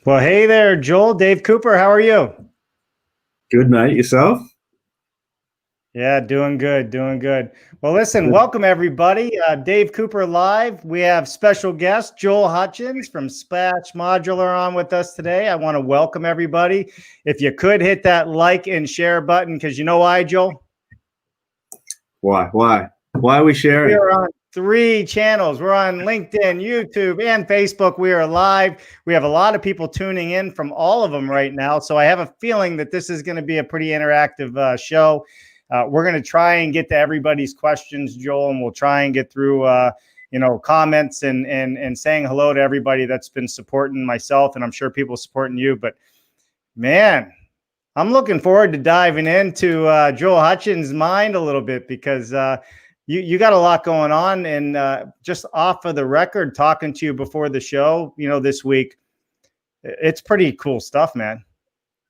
Well, hey there, Joel. Dave Cooper, how are you? Good, mate. Yourself? Yeah, doing good, doing good. Well, listen, Good. welcome everybody. Dave Cooper live. We have special guest Joel Hutchines from Splash Modular on with us today. I want to welcome everybody. If you could hit that like and share button, because you know why, Joel? Why? Why are we We sharing? are on 3 channels. We're on LinkedIn, YouTube, and Facebook. We are live. We have a lot of people tuning in from all of them right now. So I have a feeling that this is going to be a pretty interactive show. We're going to try and get to everybody's questions, Joel, and we'll try and get through, comments and saying hello to everybody that's been supporting myself, and I'm sure people supporting you. But man, I'm looking forward to diving into Joel Hutchins' mind a little bit because you got a lot going on, and just off of the record, talking to you before the show, this week, it's pretty cool stuff, man.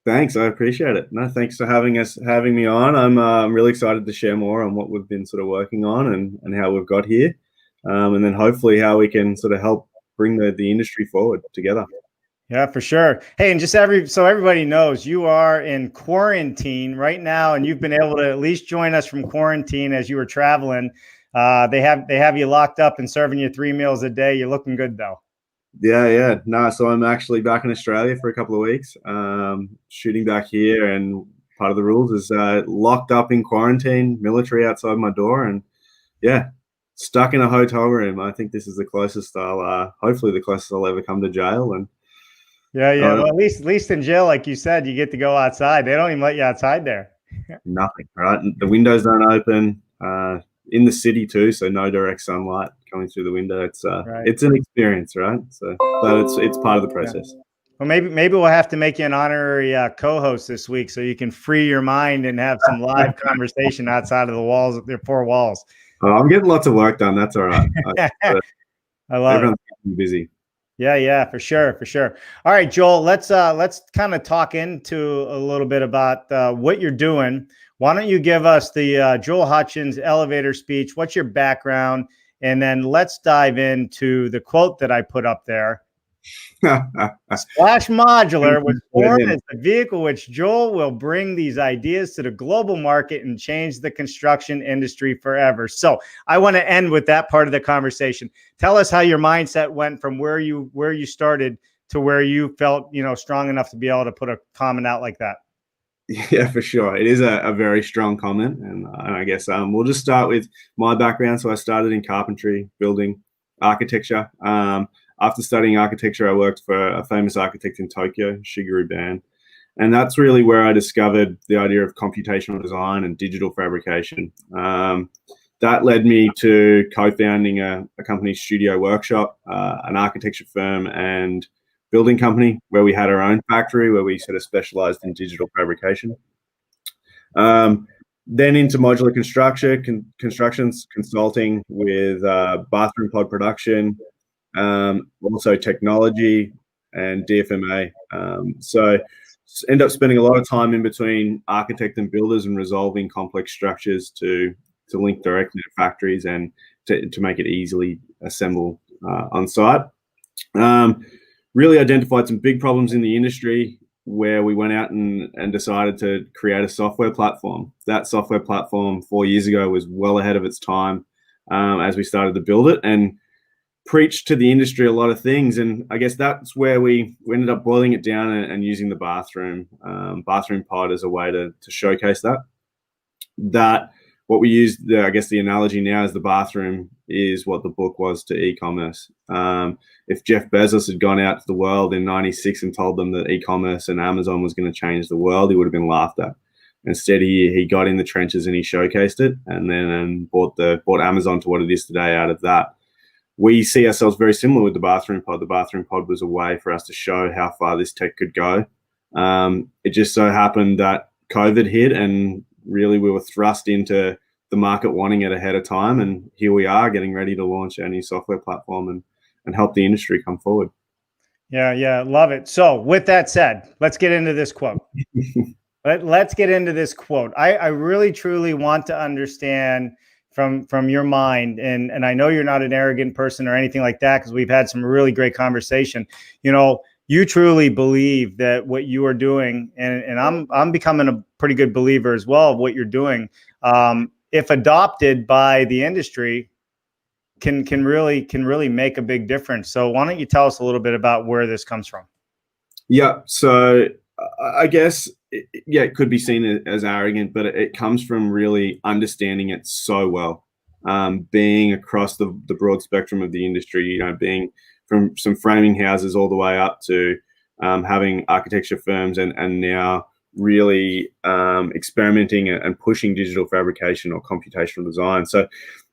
Thanks. I appreciate it. No, thanks for having me on. I'm really excited to share more on what we've been sort of working on and how we've got here, and then hopefully how we can sort of help bring the industry forward together. Yeah, for sure. Hey, and just so everybody knows, you are in quarantine right now, and you've been able to at least join us from quarantine as you were traveling. They have you locked up and serving you 3 meals a day. You're looking good though. Yeah. No, so I'm actually back in Australia for a couple of weeks, shooting back here, and part of the rules is locked up in quarantine, military outside my door, and yeah, stuck in a hotel room. I think this is the closest hopefully the closest I'll ever come to jail. And Yeah. Well, at least in jail, like you said, you get to go outside. They don't even let you outside there. nothing, right? The windows don't open. In the city too, so no direct sunlight coming through the window. Right. It's an experience, right? So, but it's part of the process. Yeah. Well, maybe we'll have to make you an honorary co-host this week so you can free your mind and have some live conversation outside of the walls, their 4 walls. I'm getting lots of work done. That's all right. I love it. Everyone's keeping busy. Yeah, for sure. All right, Joel, let's kind of talk into a little bit about what you're doing. Why don't you give us the Joel Hutchins elevator speech? What's your background? And then let's dive into the quote that I put up there. Splash Modular was born as the vehicle which Joel will bring these ideas to the global market and change the construction industry forever. So I want to end with that part of the conversation. Tell us how your mindset went from where you started to where you felt, strong enough to be able to put a comment out like that. Yeah, for sure. It is a very strong comment. And I guess we'll just start with my background. So I started in carpentry, building, architecture. After studying architecture, I worked for a famous architect in Tokyo, Shigeru Ban. And that's really where I discovered the idea of computational design and digital fabrication. That led me to co-founding a company, Studio Workshop, an architecture firm and building company where we had our own factory where we sort of specialized in digital fabrication. Then into modular constructions, consulting with bathroom pod production, also technology and DFMA. So end up spending a lot of time in between architect and builders and resolving complex structures to link directly to factories and to make it easily assemble on site. Really identified some big problems in the industry where we went out and decided to create a software platform. That software platform 4 years ago was well ahead of its time as we started to build it and preached to the industry a lot of things. And I guess that's where we ended up boiling it down and using the bathroom pod as a way to showcase that. What we use, I guess the analogy now is the bathroom is what the book was to e-commerce. If Jeff Bezos had gone out to the world in '96 and told them that e-commerce and Amazon was going to change the world, he would have been laughed at. Instead, he got in the trenches and he showcased it, and then brought Amazon to what it is today out of that. We see ourselves very similar with the bathroom pod. The bathroom pod was a way for us to show how far this tech could go. It just so happened that COVID hit, and really we were thrust into the market wanting it ahead of time, and here we are getting ready to launch our new software platform and help the industry come forward. Yeah, love it. So with that said, let's get into this quote. Let's get into this quote. I really truly want to understand from your mind, and I know you're not an arrogant person or anything like that, because we've had some really great conversation. you truly believe that what you are doing, and I'm becoming a pretty good believer as well of what you're doing, if adopted by the industry, can really make a big difference. So why don't you tell us a little bit about where this comes from? Yeah. So I guess, it could be seen as arrogant, but it comes from really understanding it so well. Being across the broad spectrum of the industry, being from some framing houses all the way up to having architecture firms and now really experimenting and pushing digital fabrication or computational design. So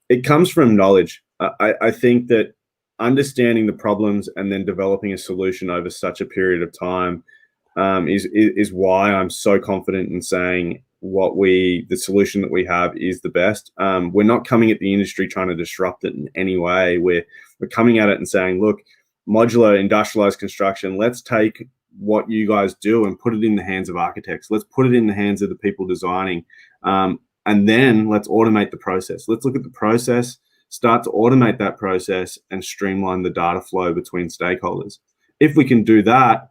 it comes from knowledge. I think that understanding the problems and then developing a solution over such a period of time is why I'm so confident in saying the solution that we have is the best. We're not coming at the industry trying to disrupt it in any way. We're coming at it and saying, look, modular industrialized construction, let's take what you guys do and put it in the hands of architects. Let's put it in the hands of the people designing. And then let's automate the process. Let's look at the process, start to automate that process and streamline the data flow between stakeholders. If we can do that,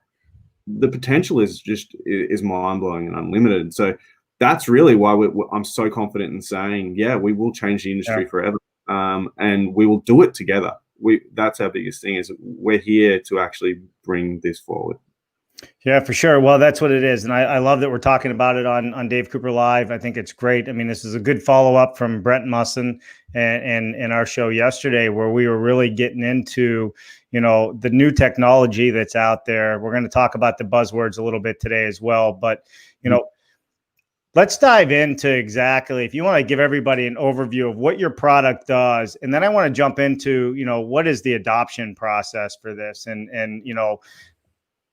the potential is mind-blowing and unlimited. So that's really why I'm so confident in saying, we will change the industry forever, and we will do it together. That's our biggest thing, is we're here to actually bring this forward. Yeah, for sure. Well, that's what it is. And I love that we're talking about it on Dave Cooper Live. I think it's great. I mean, this is a good follow-up from Brent Musson and our show yesterday, where we were really getting into, the new technology that's out there. We're going to talk about the buzzwords a little bit today as well. But, let's dive into exactly, if you want to give everybody an overview of what your product does. And then I want to jump into, what is the adoption process for this? And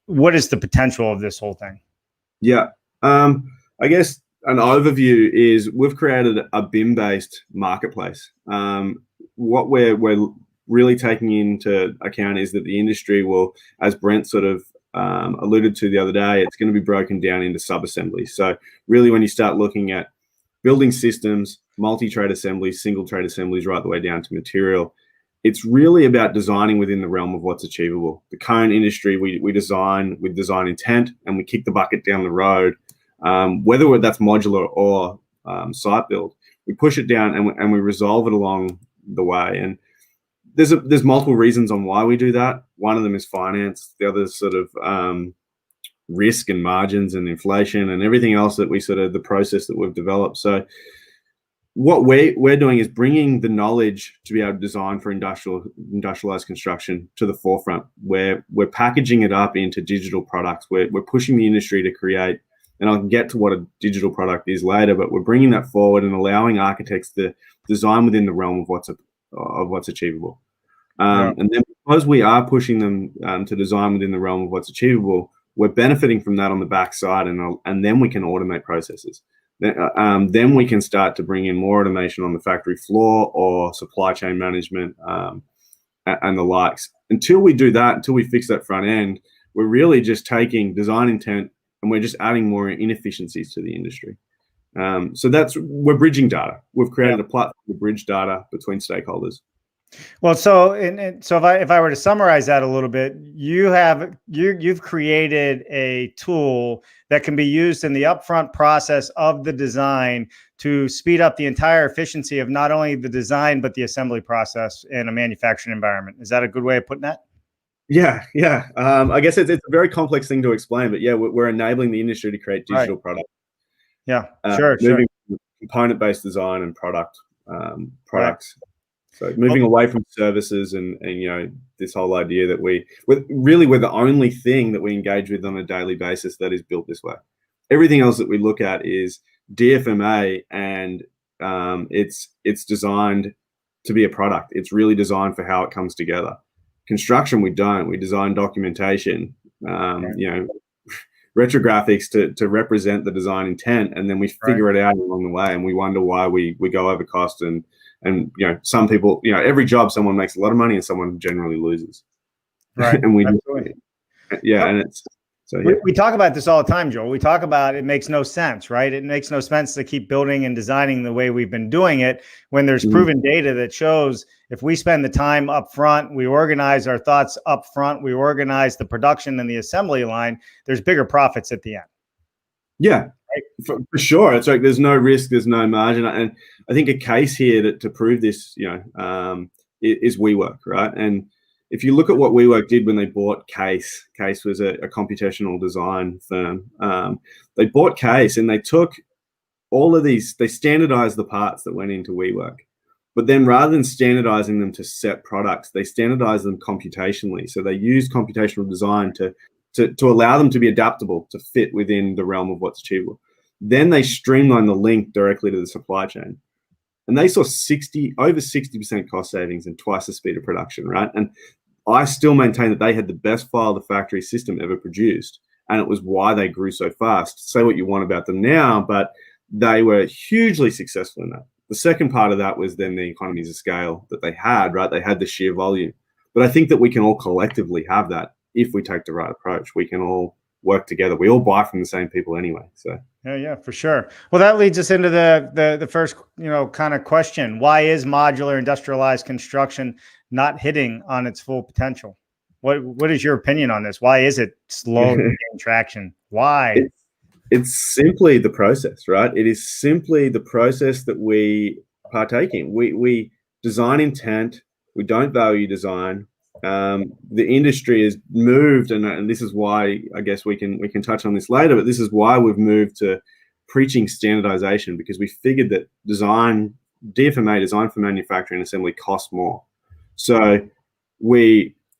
what is the potential of this whole thing? Yeah. I guess an overview is we've created a BIM-based marketplace. What we're really taking into account is that the industry will, as Brent sort of alluded to the other day, it's going to be broken down into sub-assemblies. So really, when you start looking at building systems, multi-trade assemblies, single-trade assemblies, right the way down to material, it's really about designing within the realm of what's achievable. The current industry, we design with design intent and we kick the bucket down the road, whether that's modular or site build. We push it down and we resolve it along the way. And there's multiple reasons on why we do that. One of them is finance. The other is sort of risk and margins and inflation and everything else that the process that we've developed. So what we're doing is bringing the knowledge to be able to design for industrialized construction to the forefront. We're packaging it up into digital products. We're pushing the industry to create, and I'll get to what a digital product is later, but we're bringing that forward and allowing architects to design within the realm of what's achievable. And then because we are pushing them to design within the realm of what's achievable, we're benefiting from that on the backside, and then we can automate processes. Then we can start to bring in more automation on the factory floor or supply chain management and the likes. Until we do that, until we fix that front end, we're really just taking design intent and we're just adding more inefficiencies to the industry. So we're bridging data. We've created a platform to bridge data between stakeholders. Well, so if I were to summarize that a little bit, you've created a tool that can be used in the upfront process of the design to speed up the entire efficiency of not only the design but the assembly process in a manufacturing environment. Is that a good way of putting that? Yeah. I guess it's a very complex thing to explain, but we're enabling the industry to create digital products. Yeah, sure. Moving from component-based design and products. Right. So moving away from services and this whole idea that we're the only thing that we engage with on a daily basis that is built this way. Everything else that we look at is DFMA, and it's designed to be a product. It's really designed for how it comes together. Construction, we don't. We design documentation, retrographics to represent the design intent, and then we figure it out along the way, and we wonder why we go over cost and some people, every job someone makes a lot of money and someone generally loses. Right. And and So yeah. We talk about this all the time, Joel. We talk about it makes no sense, right? It makes no sense to keep building and designing the way we've been doing it when there's proven data that shows if we spend the time up front, we organize our thoughts up front, we organize the production and the assembly line, there's bigger profits at the end. Yeah, for sure. It's like there's no risk, there's no margin. And I think a case here to prove this, is WeWork, right? And if you look at what WeWork did when they bought Case was a computational design firm. They bought Case and they took all of these, they standardized the parts that went into WeWork. But then rather than standardizing them to set products, they standardized them computationally. So they used computational design to allow them to be adaptable, to fit within the realm of what's achievable. Then they streamlined the link directly to the supply chain. And they saw over 60% cost savings and twice the speed of production, right? And I still maintain that they had the best file to factory system ever produced. And it was why they grew so fast. Say what you want about them now, but they were hugely successful in that. The second part of that was then the economies of scale that they had, right? They had the sheer volume. But I think that we can all collectively have that if we take the right approach. We can all work together. We all buy from the same people anyway. So yeah, for sure. Well, that leads us into the first, kind of question. Why is modular industrialized construction not hitting on its full potential? What is your opinion on this? Why is it slow to gain traction? Why? It's simply the process, right? It is simply the process that we partake in. We design intent. We don't value design. The industry has moved, and this is why I guess we can touch on this later. But this is why we've moved to preaching standardization, because we figured that DFMA, design for manufacturing and assembly, costs more. So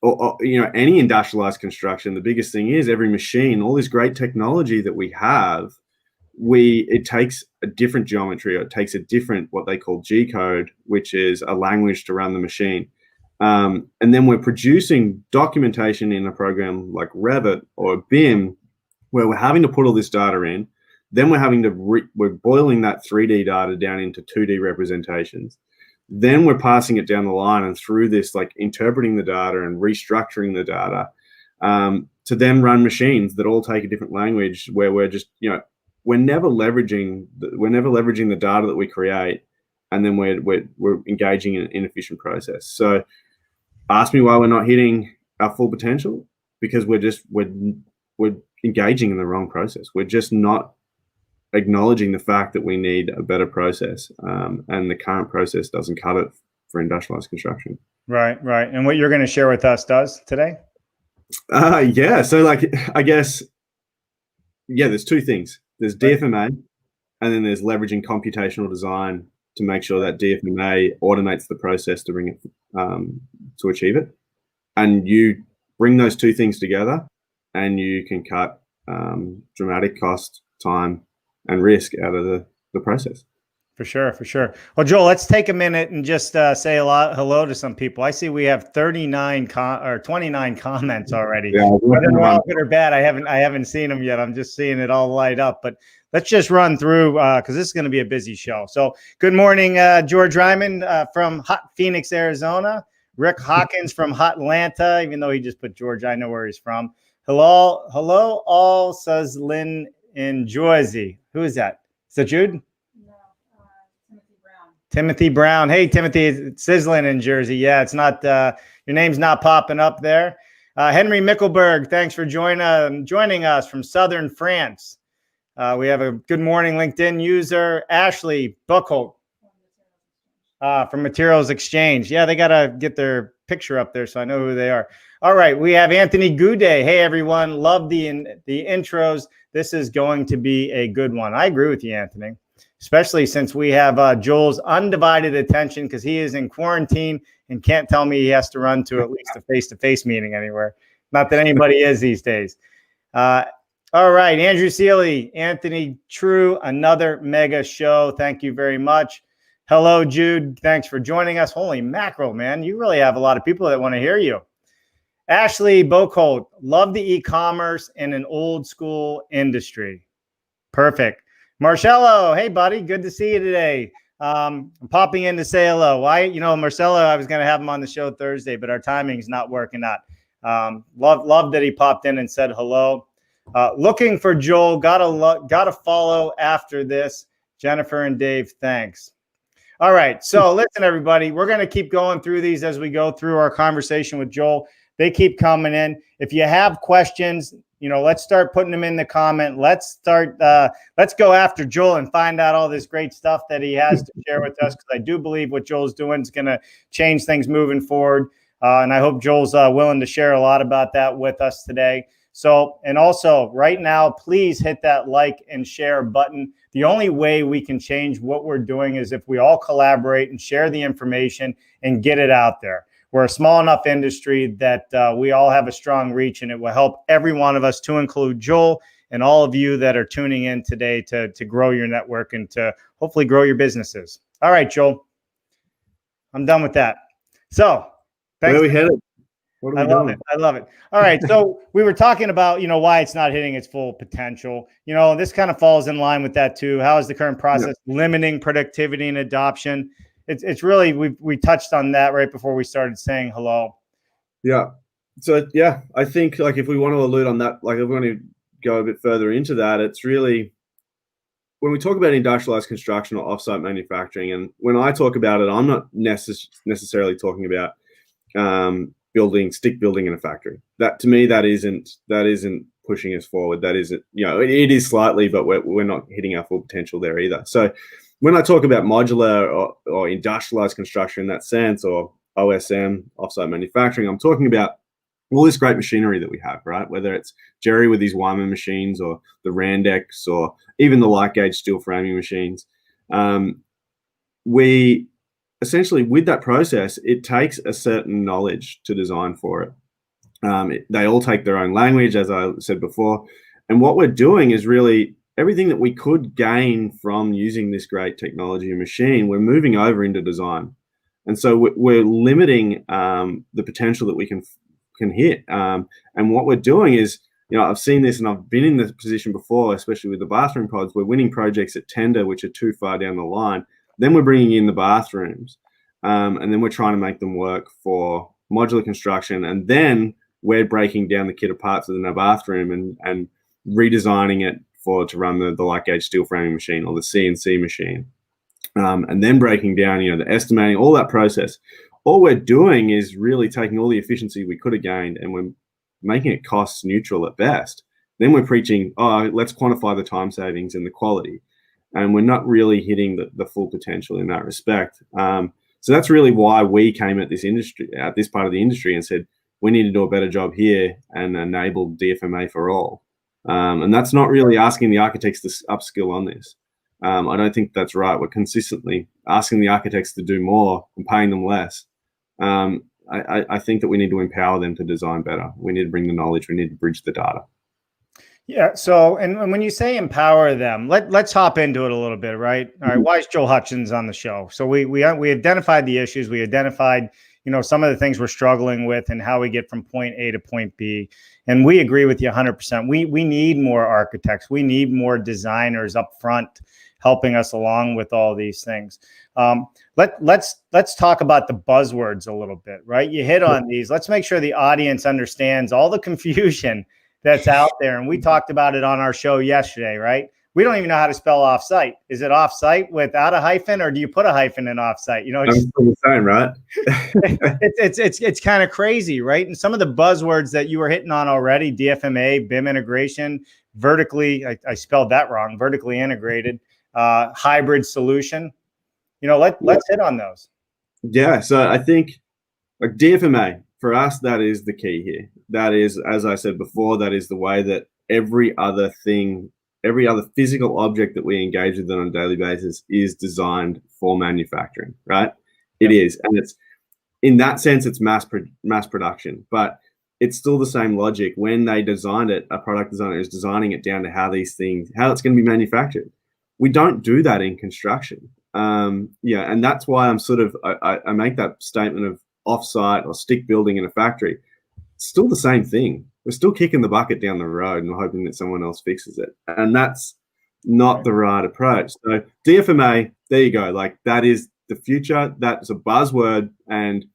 any industrialized construction, the biggest thing is every machine, all this great technology that we have, it takes a different geometry, or it takes a different, what they call G code, which is a language to run the machine. And then we're producing documentation in a program like Revit or BIM, where we're having to put all this data in. Then we're boiling that 3D data down into 2D representations. Then we're passing it down the line and through this, like interpreting the data and restructuring the data, to then run machines that all take a different language, where we're just, we're never leveraging the data that we create, and then we're engaging in an inefficient process. So ask me why we're not hitting our full potential, because we're engaging in the wrong process. We're just not acknowledging the fact that we need a better process, and the current process doesn't cut it for industrialized construction. Right. And what you're going to share with us does today? Yeah. So I guess, there's two things. There's DFMA, and then there's leveraging computational design to make sure that DFMA automates the process to bring it to achieve it. And you bring those two things together, and you can cut dramatic cost, time, and risk out of the process. For sure. Well, Joel, let's take a minute and just say hello to some people. I see we have 29 or 29 comments already. Yeah, whether they're all good or bad, I haven't seen them yet. I'm just seeing it all light up. But let's just run through because this is going to be a busy show. So, good morning, George Ryman from hot Phoenix, Arizona. Rick Hawkins from hot Atlanta, even though he just put George, I know where he's from. Hello, all, says Lynn in Jersey. Who is that? Is that Jude? Timothy Brown. Hey, Timothy, it's sizzling in Jersey. Yeah, it's not, your name's not popping up there. Henry Mickelberg, thanks for joining us from Southern France. We have a good morning LinkedIn user, Ashley Buckholt from Materials Exchange. Yeah, they got to get their picture up there so I know who they are. All right, we have Anthony Goudet. Hey, everyone, love the intros. This is going to be a good one. I agree with you, Anthony. Especially since we have Joel's undivided attention because he is in quarantine and can't tell me he has to run to at least a face-to-face meeting anywhere. Not that anybody is these days. All right, Andrew Seeley, Anthony True, another mega show. Thank you very much. Hello, Jude. Thanks for joining us. Holy mackerel, man. You really have a lot of people that want to hear you. Ashley Bocolt, love the e-commerce in an old school industry. Perfect. Marcello, hey, buddy. Good to see you today. I'm popping in to say hello. Marcello, I was going to have him on the show Thursday, but our timing's not working out. Love that he popped in and said hello. Looking for Joel. Gotta follow after this. Jennifer and Dave, thanks. All right. So listen, everybody, we're going to keep going through these as we go through our conversation with Joel. They keep coming in. If you have questions, let's start putting them in the comment. Let's go after Joel and find out all this great stuff that he has to share with us, because I do believe what Joel's doing is going to change things moving forward. And I hope Joel's willing to share a lot about that with us today. So, and also right now, please hit that like and share button. The only way we can change what we're doing is if we all collaborate and share the information and get it out there. We're a small enough industry that we all have a strong reach, and it will help every one of us, to include Joel and all of you that are tuning in today, to grow your network and to hopefully grow your businesses. All right, Joel, I'm done with that. So thanks. Where are we headed? What are we doing? I love it. All right. So we were talking about, why it's not hitting its full potential. This kind of falls in line with that too. How is the current process limiting productivity and adoption? It's really, we touched on that right before we started saying hello. Yeah. So, I think if we want to allude on that, if we want to go a bit further into that, it's really, when we talk about industrialized construction or offsite manufacturing, and when I talk about it, I'm not necessarily talking about stick building in a factory. That, to me, that isn't pushing us forward. That isn't, it is slightly, but we're not hitting our full potential there either. So when I talk about modular or industrialized construction in that sense, or OSM, offsite manufacturing, I'm talking about all this great machinery that we have, right? Whether it's Jerry with his Wyman machines, or the Randex, or even the light gauge steel framing machines. We essentially, with that process, it takes a certain knowledge to design for it. They all take their own language, as I said before. And what we're doing is really everything that we could gain from using this great technology and machine, we're moving over into design. And so we're limiting the potential that we can hit. And what we're doing is, I've seen this, and I've been in this position before, especially with the bathroom pods. We're winning projects at tender, which are too far down the line. Then we're bringing in the bathrooms, and then we're trying to make them work for modular construction. And then we're breaking down the kit of parts within our bathroom and redesigning it to run the light gauge steel framing machine or the CNC machine. And then breaking down, the estimating, all that process. All we're doing is really taking all the efficiency we could have gained, and we're making it cost neutral at best. Then we're preaching, let's quantify the time savings and the quality. And we're not really hitting the full potential in that respect. So that's really why we came at this part of the industry, and said, we need to do a better job here and enable DFMA for all. And that's not really asking the architects to upskill on this. I don't think that's right. We're consistently asking the architects to do more and paying them less. I think that we need to empower them to design better. We need to bring the knowledge. We need to bridge the data. Yeah. So, and when you say empower them, let's hop into it a little bit, right? All right. Why is Joel Hutchines on the show? So we identified the issues. We identified, some of the things we're struggling with and how we get from point A to point B. And we agree with you 100%. We need more architects. We need more designers up front helping us along with all these things. Let's talk about the buzzwords a little bit, right? You hit on these. Let's make sure the audience understands all the confusion that's out there. And we talked about it on our show yesterday, right? We don't even know how to spell offsite. Is it offsite without a hyphen, or do you put a hyphen in offsite? It's the same, right? it's kind of crazy, right? And some of the buzzwords that you were hitting on already, DFMA, BIM integration, vertically, I spelled that wrong, vertically integrated, hybrid solution. Let's hit on those. Yeah. So I think DFMA, for us, that is the key here. That is, as I said before, that is the way that every other physical object that we engage with on a daily basis is designed for manufacturing, right? It is. And it's, in that sense, it's mass production, but it's still the same logic. When they designed it, a product designer is designing it down to how it's going to be manufactured. We don't do that in construction. And that's why I'm I make that statement of offsite or stick building in a factory. It's still the same thing. We're still kicking the bucket down the road and hoping that someone else fixes it. And that's not the right approach. So DFMA, there you go. That is the future. That's a buzzword. And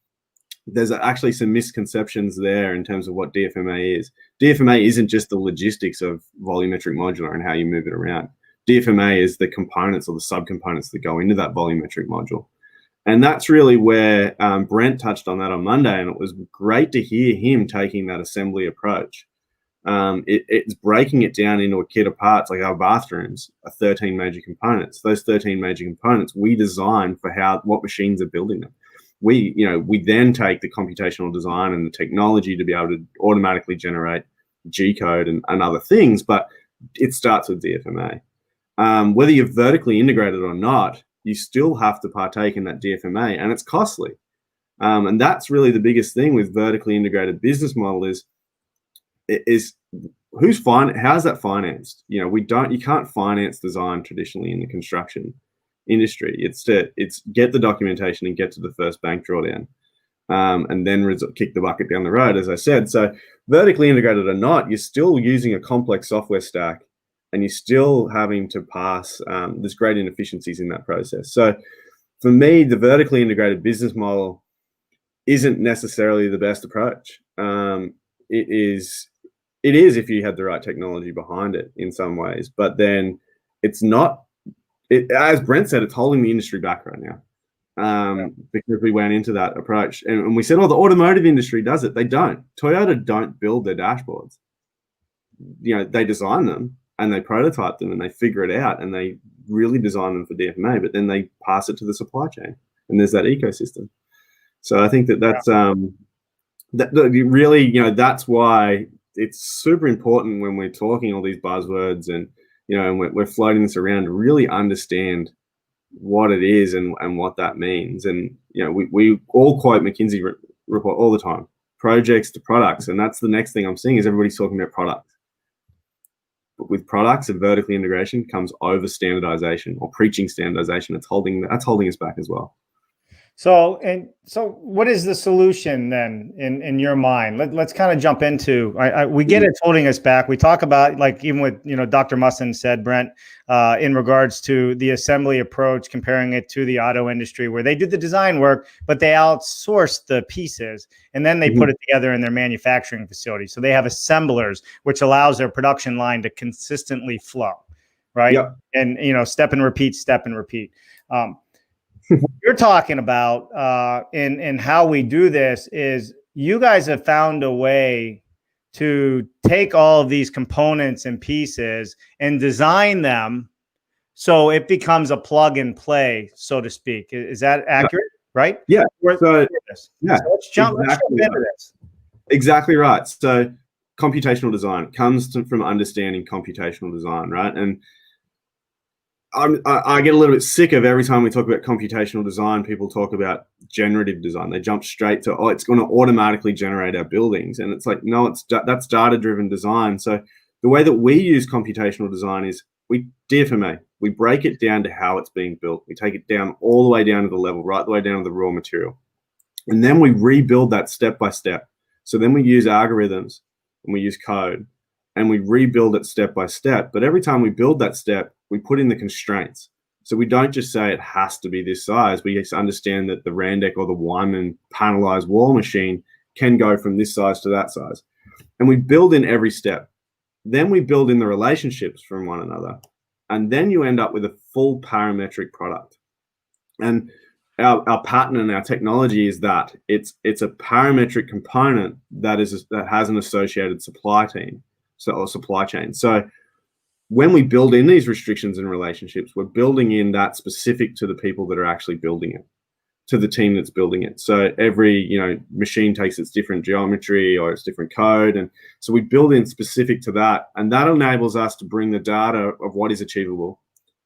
there's actually some misconceptions there in terms of what DFMA is. DFMA isn't just the logistics of volumetric modular and how you move it around. DFMA is the components or the subcomponents that go into that volumetric module. And that's really where Brent touched on that on Monday, and it was great to hear him taking that assembly approach. It's breaking it down into a kit of parts. Like our bathrooms are 13 major components. Those 13 major components we design for what machines are building them. We then take the computational design and the technology to be able to automatically generate G code and other things, but it starts with DFMA. Whether you're vertically integrated or not, you still have to partake in that DFMA, and it's costly. And that's really the biggest thing with vertically integrated business model is how's that financed? You can't finance design traditionally in the construction industry. It's get the documentation and get to the first bank drawdown, and then kick the bucket down the road, as I said. So vertically integrated or not, you're still using a complex software stack, and you're still having to pass. There's great inefficiencies in that process. So for me, the vertically integrated business model isn't necessarily the best approach. It is if you had the right technology behind it in some ways, but then it's not. As Brent said, it's holding the industry back right now, because we went into that approach and we said, "Oh, the automotive industry does it." They don't. Toyota don't build their dashboards. They design them and they prototype them and they figure it out and they really design them for DFMA, but then they pass it to the supply chain and there's that ecosystem. So I think that's really, that's why it's super important when we're talking all these buzzwords and we're floating this around to really understand what it is and what that means. And we all quote McKinsey report all the time, projects to products, and that's the next thing I'm seeing is everybody's talking about products. But with products and vertical integration comes over standardization or preaching standardization. That's holding us back as well. So what is the solution then in your mind? Let's kind of jump into, we get it's holding us back. We talk about, like, even with, Dr. Musson said, Brent, in regards to the assembly approach, comparing it to the auto industry where they do the design work, but they outsource the pieces and then they put it together in their manufacturing facility. So they have assemblers, which allows their production line to consistently flow, right? Yep. And, step and repeat. What you're talking about in how we do this is you guys have found a way to take all of these components and pieces and design them so it becomes a plug and play, so to speak. Is that accurate? Right? Yeah. So let's jump into this. Exactly right. So computational design comes from understanding computational design, right? And I get a little bit sick of every time we talk about computational design, people talk about generative design. They jump straight to, it's going to automatically generate our buildings. And it's like, no, that's data-driven design. So the way that we use computational design is DFMA. We break it down to how it's being built. We take it down all the way down to the level, right the way down to the raw material. And then we rebuild that step by step. So then we use algorithms and we use code and we rebuild it step by step. But every time we build that step, we put in the constraints. So we don't just say it has to be this size. We just understand that the Randek or the Wyman panelized wall machine can go from this size to that size. And we build in every step. Then we build in the relationships from one another. And then you end up with a full parametric product. And our pattern and our technology is that it's a parametric component that has an associated supply chain. So when we build in these restrictions and relationships, we're building in that specific to the people that are actually building it, to the team that's building it. So every machine takes its different geometry or its different code, and so we build in specific to that, and that enables us to bring the data of what is achievable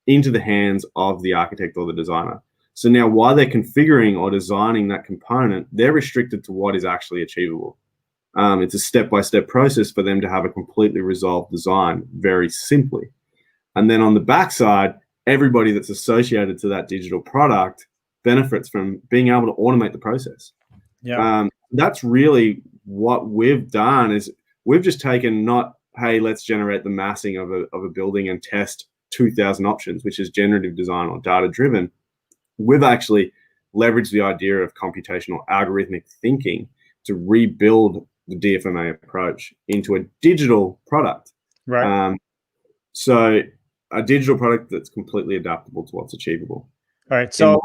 into the hands of the architect or the designer. So now while they're configuring or designing that component, they're restricted to what is actually achievable. It's a step-by-step process for them to have a completely resolved design very simply. And then on the backside, everybody that's associated to that digital product benefits from being able to automate the process. Yeah. That's really what we've done is we've just taken not, hey, let's generate the massing of a building and test 2,000 options, which is generative design or data-driven. We've actually leverage the idea of computational algorithmic thinking to rebuild the DFMA approach into a digital product. Right. So a digital product that's completely adaptable to what's achievable. All right. So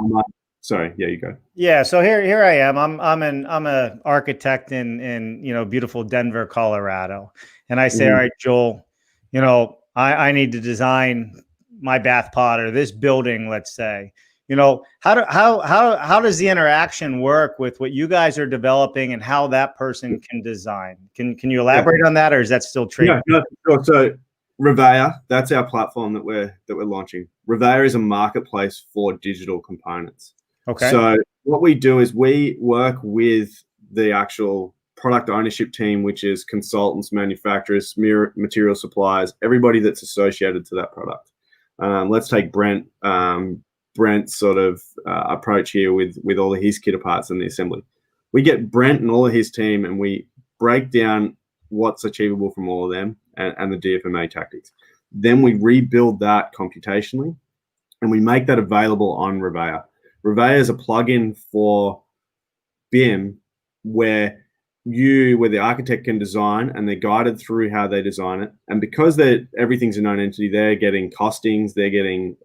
sorry, yeah, you go. yeah, so here I am. I'm an architect in beautiful Denver, Colorado, and I say, all right, Joel, I need to design my bath pot or this building, let's say. How does the interaction work with what you guys are developing and how that person can design? Can you elaborate on that, or is that still tricky? Yeah, sure. So Revere, that's our platform that we're launching. Revere is a marketplace for digital components. Okay. So what we do is we work with the actual product ownership team, which is consultants, manufacturers, material suppliers, everybody that's associated to that product. Let's take Brent's sort of approach here with all of his kit parts and the assembly. We get Brent and all of his team, and we break down what's achievable from all of them and the DFMA tactics. Then we rebuild that computationally, and we make that available on Revere. Revere is a plugin for BIM where the architect can design, and they're guided through how they design it. And because everything's a known entity, they're getting costings, they're getting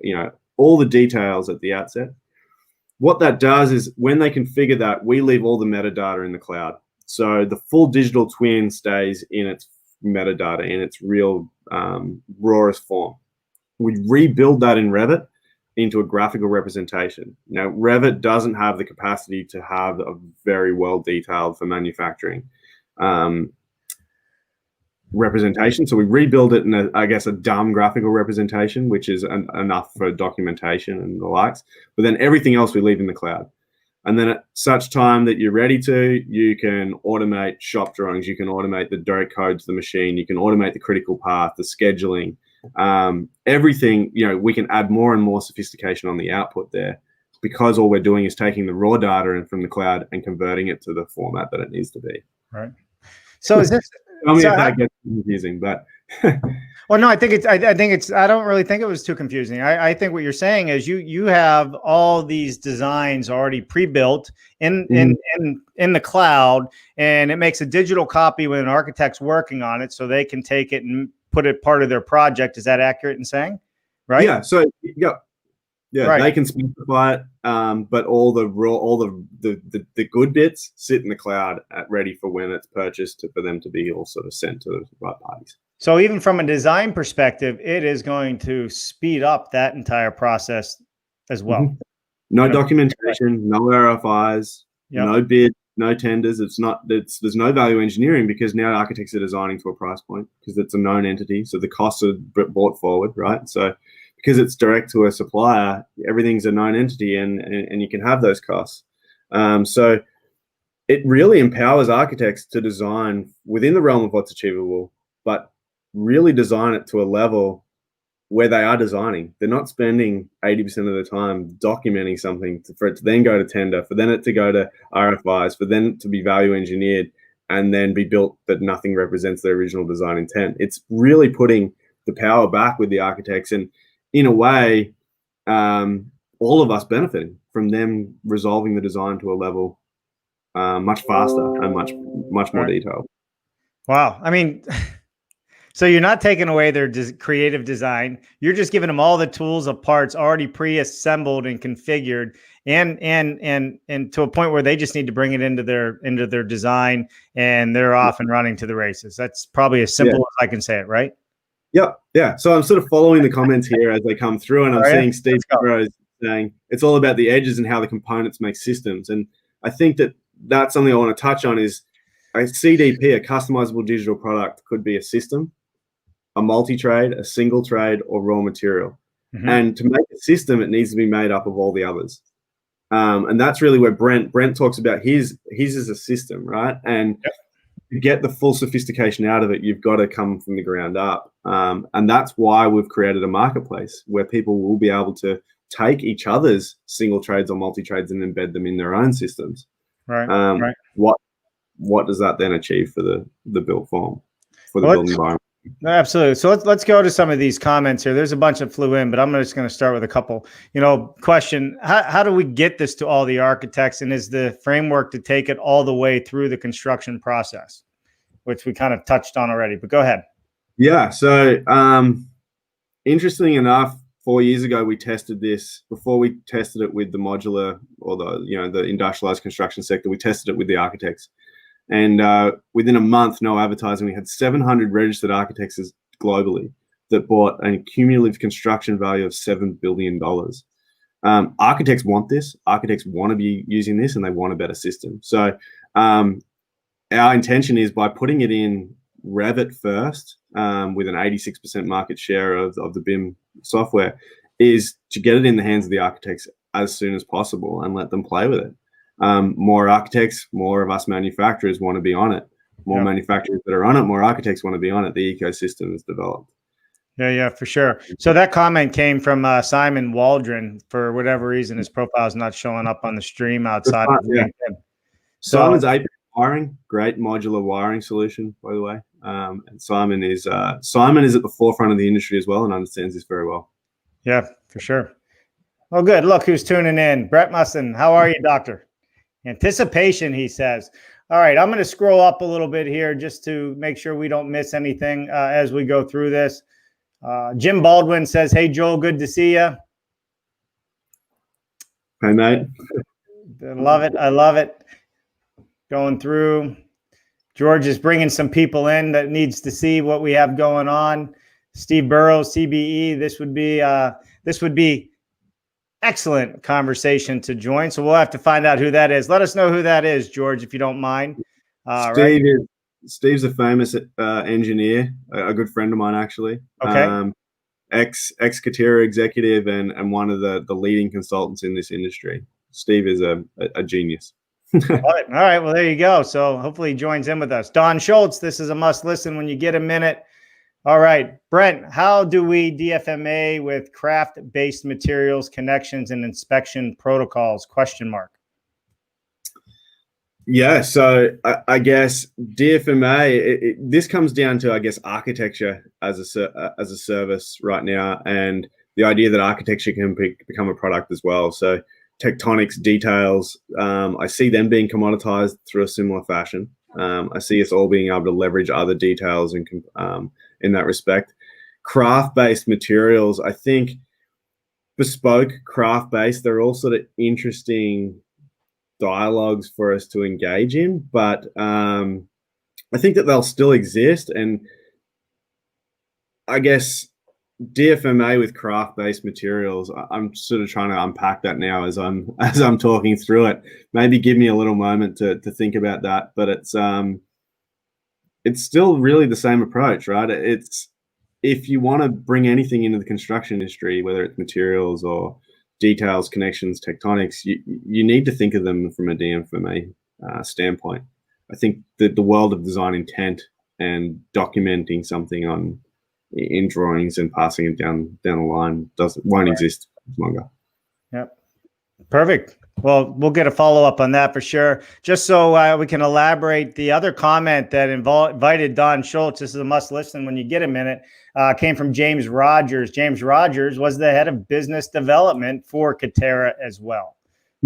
all the details at the outset. What that does is when they configure that, we leave all the metadata in the cloud. So the full digital twin stays in its metadata, in its real rawest form. We rebuild that in Revit into a graphical representation. Now, Revit doesn't have the capacity to have a very well detailed for manufacturing representation. So we rebuild it in a dumb graphical representation, which is enough for documentation and the likes. But then everything else we leave in the cloud. And then at such time that you're ready to, you can automate shop drawings. You can automate the direct code to the machine. You can automate the critical path, the scheduling, everything. We can add more and more sophistication on the output there, because all we're doing is taking the raw data from the cloud and converting it to the format that it needs to be. Right. So is this? Tell me if that gets confusing, but well, no, I think I don't really think it was too confusing. I think what you're saying is you have all these designs already pre-built in the cloud, and it makes a digital copy when an architect's working on it, so they can take it and put it part of their project. Is that accurate in saying? Right? Yeah. So right. They can specify it, but all the good bits sit in the cloud ready for when it's purchased for them to be all sort of sent to the right parties. So even from a design perspective, it is going to speed up that entire process as well. Mm-hmm. No documentation, no RFIs, no bid, no tenders. There's no value engineering, because now architects are designing to a price point because it's a known entity. So the costs are brought forward, right? So because it's direct to a supplier, everything's a known entity, and you can have those costs. So it really empowers architects to design within the realm of what's achievable, but really design it to a level where they are designing. They're not spending 80% of the time documenting something for it to then go to tender, for then it to go to RFIs, for then to be value engineered and then be built that nothing represents their original design intent. It's really putting the power back with the architects, and in a way, all of us benefiting from them resolving the design to a level much faster and much more detailed. Wow. I mean, so you're not taking away their creative design. You're just giving them all the tools of parts already pre-assembled and configured, and to a point where they just need to bring it into their design, and they're off and running to the races. That's probably as simple as I can say it, right? Yep. Yeah. So I'm sort of following the comments here as they come through, and I'm seeing Steve Rose saying it's all about the edges and how the components make systems. And I think that's something I want to touch on is a CDP, a customizable digital product, could be a system, a multi-trade, a single trade, or raw material. Mm-hmm. And to make a system, it needs to be made up of all the others. And that's really where Brent talks about his is a system, right? And to get the full sophistication out of it, you've got to come from the ground up. And that's why we've created a marketplace where people will be able to take each other's single trades or multi-trades and embed them in their own systems. Right. What does that then achieve for the built form, for the built environment? No, absolutely. So let's go to some of these comments here. There's a bunch that flew in, but I'm just going to start with a couple. Question: How do we get this to all the architects, and is the framework to take it all the way through the construction process, which we kind of touched on already? But go ahead. Yeah. So interestingly enough, 4 years ago we tested this. Before we tested it with the modular or the industrialized construction sector, we tested it with the architects. And within a month, no advertising, we had 700 registered architects globally that bought a cumulative construction value of $7 billion. Architects want this. Architects want to be using this, and they want a better system. So our intention is, by putting it in Revit first, with an 86% market share of the BIM software, is to get it in the hands of the architects as soon as possible and let them play with it. More architects, more of us manufacturers want to be on it. More manufacturers that are on it, more architects want to be on it. The ecosystem is developed. Yeah, for sure. So that comment came from Simon Waldron. For whatever reason, his profile is not showing up on the stream outside of LinkedIn. So, Simon's AP wiring, great modular wiring solution, by the way. And Simon is at the forefront of the industry as well and understands this very well. Yeah, for sure. Well, good. Look who's tuning in. Brett Musson. How are you, doctor? Anticipation, he says. All right, I'm going to scroll up a little bit here just to make sure we don't miss anything as we go through this. Jim Baldwin says, hey, Joel, good to see you. Hey, mate. I love it. Going through. George is bringing some people in that needs to see what we have going on. Steve Burrows, CBE, this would be excellent conversation to join. So we'll have to find out who that is. Let us know who that is, George, if you don't mind. Steve's a famous engineer, a good friend of mine, actually. Okay. Ex-Katera executive and one of the leading consultants in this industry. Steve is a genius. All right. Well, there you go. So hopefully he joins in with us. Don Schultz, this is a must listen when you get a minute. All right, Brent, how do we DFMA with craft-based materials, connections, and inspection protocols? ? Yeah, so I guess DFMA, this comes down to, I guess, architecture as a service right now, and the idea that architecture can become a product as well. So tectonics, details, I see them being commoditized through a similar fashion. I see us all being able to leverage other details and in that respect. Craft-based materials, I think bespoke, craft-based, they're all sort of interesting dialogues for us to engage in, but I think that they'll still exist. And I guess DFMA with craft-based materials, I'm sort of trying to unpack that now as I'm talking through it. Maybe give me a little moment to think about that, but it's still really the same approach, right? It's, if you want to bring anything into the construction industry, whether it's materials or details, connections, tectonics, you need to think of them from a DFMA standpoint. I think that the world of design intent and documenting something in drawings and passing it down the line won't exist longer. Yep. Perfect. Well, we'll get a follow-up on that for sure. Just so we can elaborate, the other comment that invited Don Schultz, this is a must listen when you get a minute, came from James Rogers. James Rogers was the head of business development for Katera as well.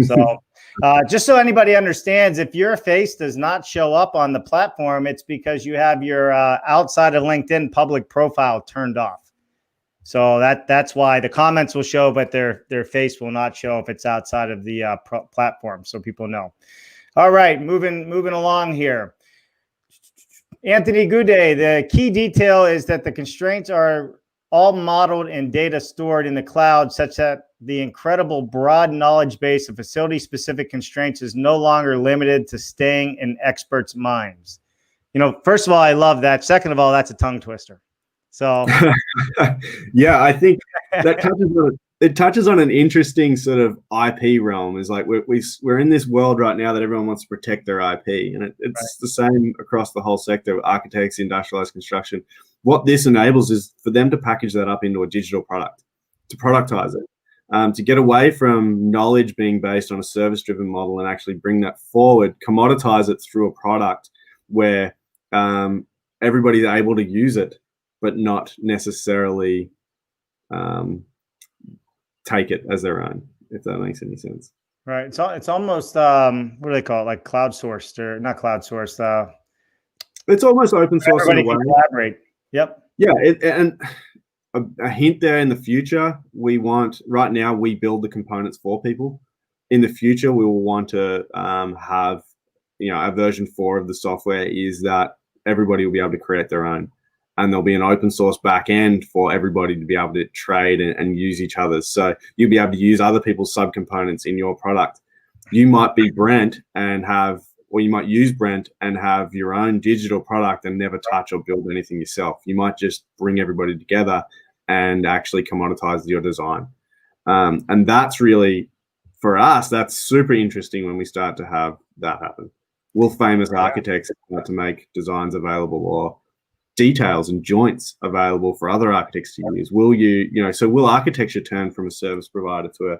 So just so anybody understands, if your face does not show up on the platform, it's because you have your outside of LinkedIn public profile turned off. So that's why the comments will show, but their face will not show if it's outside of the platform, so people know. All right, moving along here. Anthony Goudet, the key detail is that the constraints are all modeled and data stored in the cloud, such that the incredible broad knowledge base of facility-specific constraints is no longer limited to staying in experts' minds. First of all, I love that. Second of all, that's a tongue twister. So, yeah, I think that touches on an interesting sort of IP realm. Is like we're in this world right now that everyone wants to protect their IP, and it's the same across the whole sector of architects, industrialized construction. What this enables is for them to package that up into a digital product, to productize it, to get away from knowledge being based on a service-driven model and actually bring that forward, commoditize it through a product where everybody's able to use it but not necessarily take it as their own, if that makes any sense. Right. It's almost what do they call it? Like cloud sourced, or not cloud sourced. It's almost open source in a way. Everybody can collaborate. Yep. Yeah, and a hint there in the future, right now we build the components for people. In the future, we will want to have, a version 4 of the software is that everybody will be able to create their own, and there'll be an open source back end for everybody to be able to trade and use each other's. So you'll be able to use other people's subcomponents in your product. You might be Brent or you might use Brent and have your own digital product and never touch or build anything yourself. You might just bring everybody together and actually commoditize your design. And that's really, for us, that's super interesting when we start to have that happen. Will famous architects start to make designs available, or details and joints available for other architects to use? Will so will architecture turn from a service provider to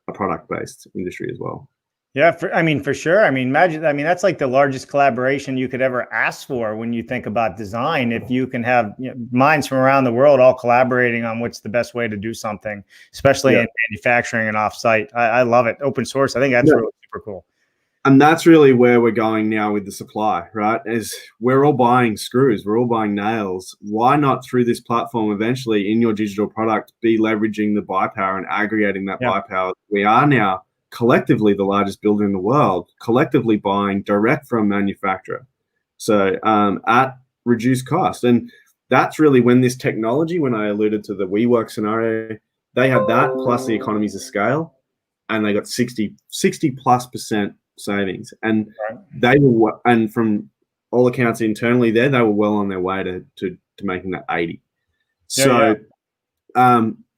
a product-based industry as well? Yeah, for sure. Imagine, that's like the largest collaboration you could ever ask for when you think about design. If you can have minds from around the world all collaborating on what's the best way to do something, especially in manufacturing and offsite. I love it. Open source. I think that's really super cool. And that's really where we're going now with the supply, right? Is we're all buying screws, we're all buying nails. Why not, through this platform, eventually in your digital product, be leveraging the buy power and aggregating that buy power? We are now collectively the largest builder in the world, collectively buying direct from manufacturer. So at reduced cost. And that's really when this technology, when I alluded to the WeWork scenario, they had that plus the economies of scale, and they got 60+% savings. And they were, and from all accounts internally there, they were well on their way to making that 80. So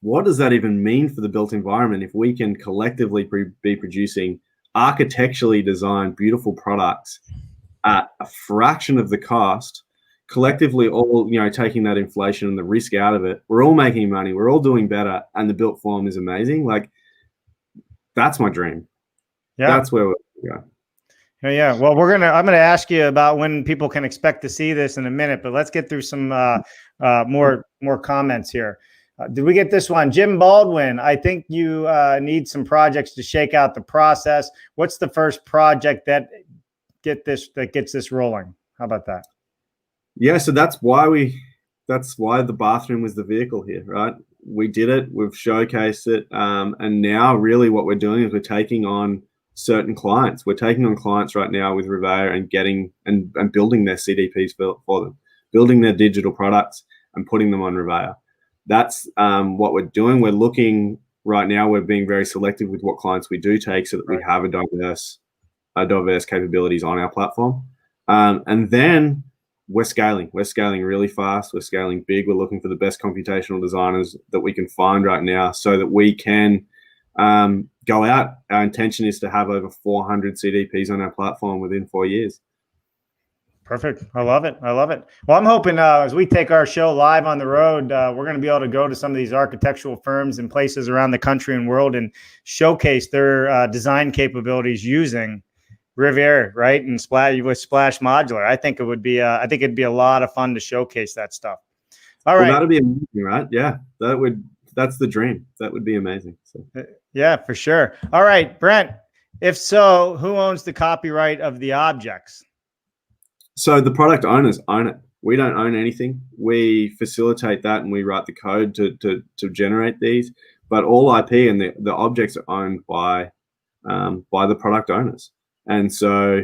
what does that even mean for the built environment if we can collectively be producing architecturally designed beautiful products at a fraction of the cost, collectively all taking that inflation and the risk out of it? We're all making money, we're all doing better, and the built form is amazing. Like, that's my dream. That's where we're going. Yeah. Well, I'm going to ask you about when people can expect to see this in a minute, but let's get through some more comments here. Did we get this one? Jim Baldwin, I think you need some projects to shake out the process. What's the first project that gets this rolling? How about that? Yeah, so that's why the bathroom was the vehicle here, right? We did it, we've showcased it, and now really what we're doing is we're taking on certain clients. We're taking on clients right now with Revere and getting and building their CDPs for them, building their digital products and putting them on Revere. That's what we're doing. We're looking right now, we're being very selective with what clients we do take so that we have a diverse capabilities on our platform. And then we're scaling really fast. We're scaling big. We're looking for the best computational designers that we can find right now so that we can go out. Our intention is to have over 400 CDPs on our platform within 4 years. Perfect. I love it. Well, I'm hoping as we take our show live on the road, we're going to be able to go to some of these architectural firms and places around the country and world and showcase their design capabilities using Revere, right? And with Splash Modular. I think it'd be a lot of fun to showcase that stuff. All right. Well, that'd be amazing, right? Yeah, that's the dream. That would be amazing. So. Yeah, for sure. All right, Brent, if so, who owns the copyright of the objects? So the product owners own it. We don't own anything. We facilitate that and we write the code to generate these, but all IP and the objects are owned by the product owners. And so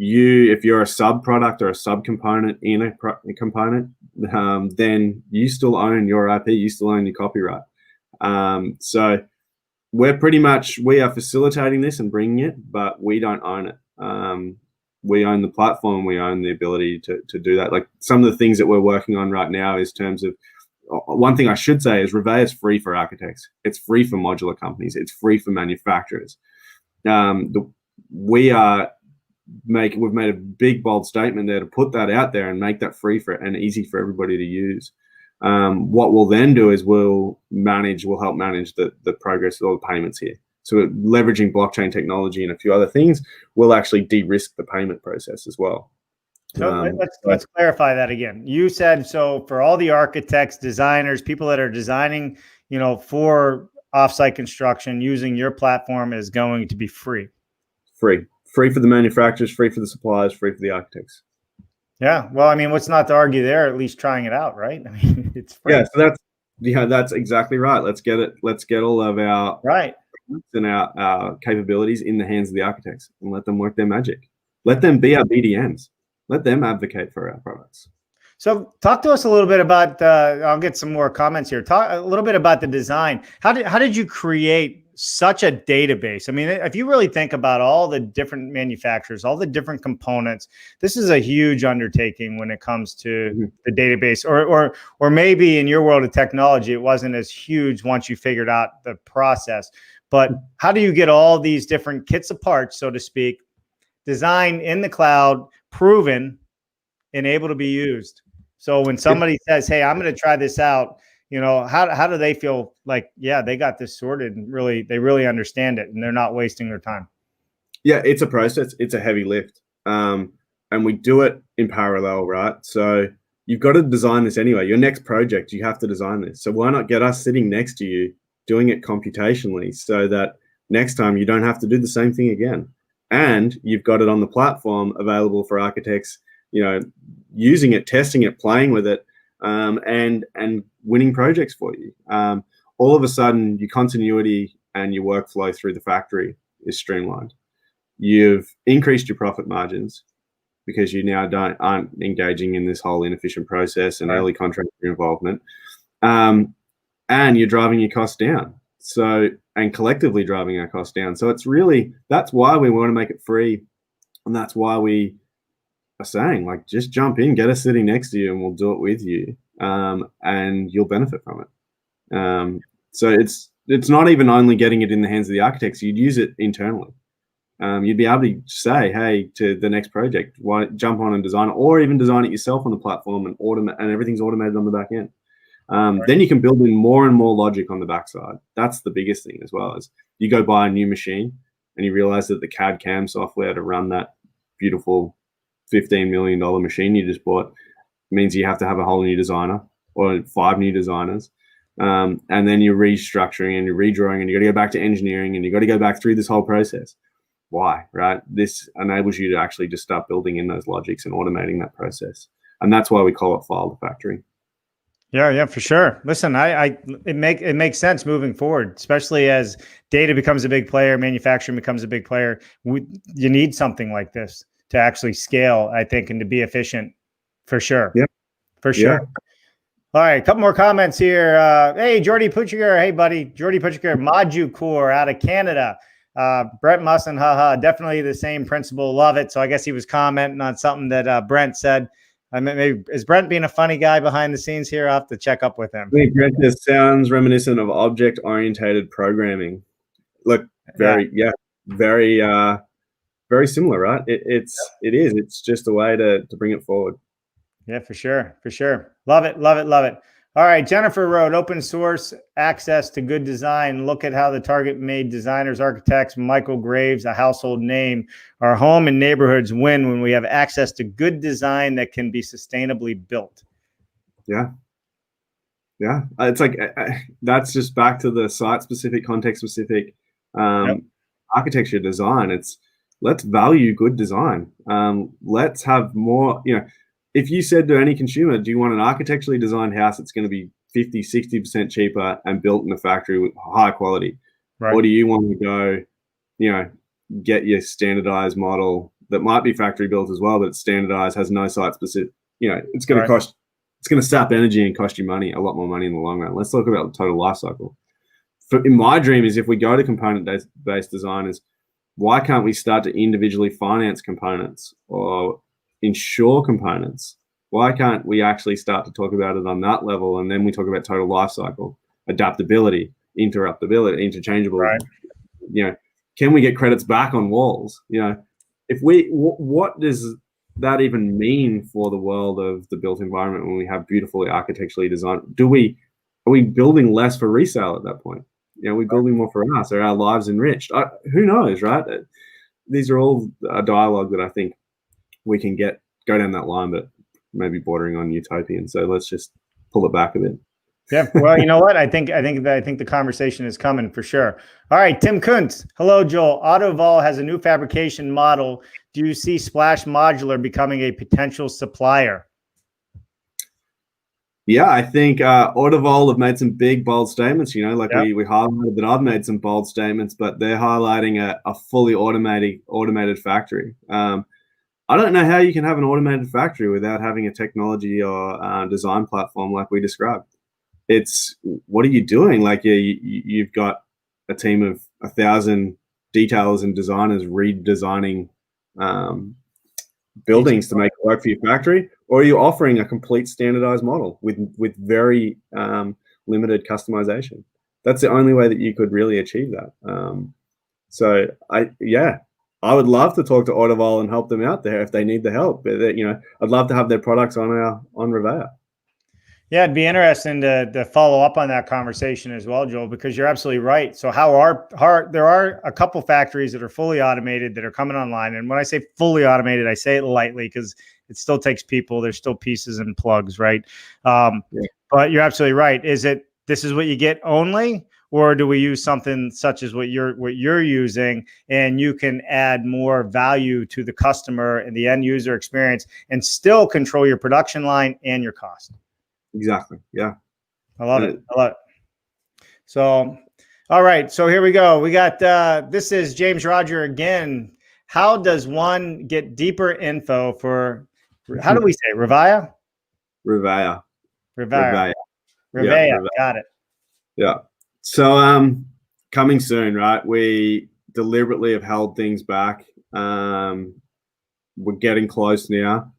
if you're a sub product or a sub component in a component, then you still own your IP, you still own your copyright. So we are facilitating this and bringing it, but we don't own it. We own the platform. We own the ability to do that. Like some of the things that we're working on right now is terms of, one thing I should say is Revere is free for architects. It's free for modular companies. It's free for manufacturers. We've made a big, bold statement there to put that out there and make that free and easy for everybody to use. What we'll then do is we'll help manage the progress of all the payments here. So leveraging blockchain technology and a few other things will actually de-risk the payment process as well. So let's clarify that again. You said, so for all the architects, designers, people that are designing, for offsite construction, using your platform is going to be free. Free for the manufacturers, free for the suppliers, free for the architects. Yeah. Well, I mean, what's not to argue there? At least trying it out, right? I mean, it's free. Yeah. So that's exactly right. Let's get it. Let's get all of our right and our capabilities in the hands of the architects and let them work their magic. Let them be our BDMs. Let them advocate for our products. So talk to us a little bit about, I'll get some more comments here. Talk a little bit about the design. How did you create such a database? I mean, if you really think about all the different manufacturers, all the different components, this is a huge undertaking when it comes to the database, or maybe in your world of technology, it wasn't as huge once you figured out the process. But how do you get all these different kits of parts, so to speak, designed in the cloud, proven, and able to be used? So when somebody says, hey, I'm going to try this out, how do they feel like, yeah, they got this sorted and they really understand it and they're not wasting their time? Yeah, it's a process. It's a heavy lift. And we do it in parallel, right? So you've got to design this anyway. Your next project, you have to design this. So why not get us sitting next to you doing it computationally so that next time you don't have to do the same thing again? And you've got it on the platform available for architects, using it, testing it, playing with it, and winning projects for you. All of a sudden, your continuity and your workflow through the factory is streamlined. You've increased your profit margins because you now aren't engaging in this whole inefficient process and early contractor involvement, and you're driving your costs down. So, and collectively driving our costs down. So it's really, that's why we want to make it free, and that's why we are saying, like, just jump in, get us sitting next to you, and we'll do it with you, and you'll benefit from it. So it's not even only getting it in the hands of the architects. You'd use it internally. You'd be able to say, hey, to the next project, why jump on and design it, or even design it yourself on the platform and automate, and everything's automated on the back end. Then you can build in more and more logic on the backside. That's the biggest thing as well. As you go buy a new machine and you realize that the CAD CAM software to run that beautiful $15 million machine you just bought means you have to have a whole new designer or 5 new designers. And then you're restructuring and you're redrawing and you got to go back to engineering and you got to go back through this whole process. Why, right? This enables you to actually just start building in those logics and automating that process. And that's why we call it file to factory. Yeah, for sure. Listen, it makes sense moving forward, especially as data becomes a big player, manufacturing becomes a big player. You need something like this to actually scale, I think, and to be efficient, for sure. Yep. For sure. Yeah. All right, a couple more comments here. Hey, Jordy Puchiger. Hey, buddy. Jordy Puchiger, Modular out of Canada. Brent Musson, haha, definitely the same principle. Love it. So I guess he was commenting on something that Brent said. Maybe is Brent being a funny guy behind the scenes here? I'll have to check up with him. I think Brent just sounds reminiscent of object-oriented programming. Look, very similar, right? It is. It's just a way to bring it forward. Yeah, for sure. Love it. All right, Jennifer wrote, open source access to good design. Look at how the target made designers, architects, Michael Graves, a household name. Our home and neighborhoods win when we have access to good design that can be sustainably built. Yeah. It's like, that's just back to the site-specific, context-specific architecture design. Let's value good design. Let's have more, if you said to any consumer, do you want an architecturally designed house that's going to be 50, 60% cheaper and built in a factory with high quality? Right. Or do you want to go, get your standardized model that might be factory built as well, but it's standardized, has no site specific, it's going to cost, it's going to sap energy and cost you money, a lot more money in the long run. Let's talk about the total life cycle. In my dream is if we go to component-based designers, why can't we start to individually finance components or insure components? Why can't we actually start to talk about it on that level? And then we talk about total life cycle, adaptability, interruptibility, interchangeable. Right. Can we get credits back on walls? What does that even mean for the world of the built environment when we have beautifully architecturally designed? Are we building less for resale at that point? Are we building more for us? Are our lives enriched? Who knows, right? These are all a dialogue that I think we can get go down that line, but maybe bordering on utopian. So let's just pull it back a bit. Yeah, well, you know what? I think the conversation is coming for sure. All right, Tim Kuntz. Hello, Joel. AutoVol has a new fabrication model. Do you see Splash Modular becoming a potential supplier? Yeah, I think AutoVol have made some big, bold statements. You know, like we highlighted that I've made some bold statements, but they're highlighting a fully automated factory. I don't know how you can have an automated factory without having a technology or design platform like we described. It's, what are you doing? Like, you've got a team of 1,000 detailers and designers redesigning buildings to make it work for your factory, or are you offering a complete standardized model with very limited customization? That's the only way that you could really achieve that. So I would love to talk to AutoVol and help them out there if they need the help. You know, I'd love to have their products on Revere. Yeah, it'd be interesting to follow up on that conversation as well, Joel, because you're absolutely right. So there are a couple factories that are fully automated that are coming online. And when I say fully automated, I say it lightly because it still takes people. There's still pieces and plugs, right? But you're absolutely right. This is what you get only, or do we use something such as what you're using, and you can add more value to the customer and the end user experience and still control your production line and your cost? Exactly. Yeah. I love it. So, all right. So here we go. We got, this is James Roger again. How does one get deeper info for, how do we say Revere? Revere. Got it. Yeah. So, coming soon, right? We deliberately have held things back. We're getting close now.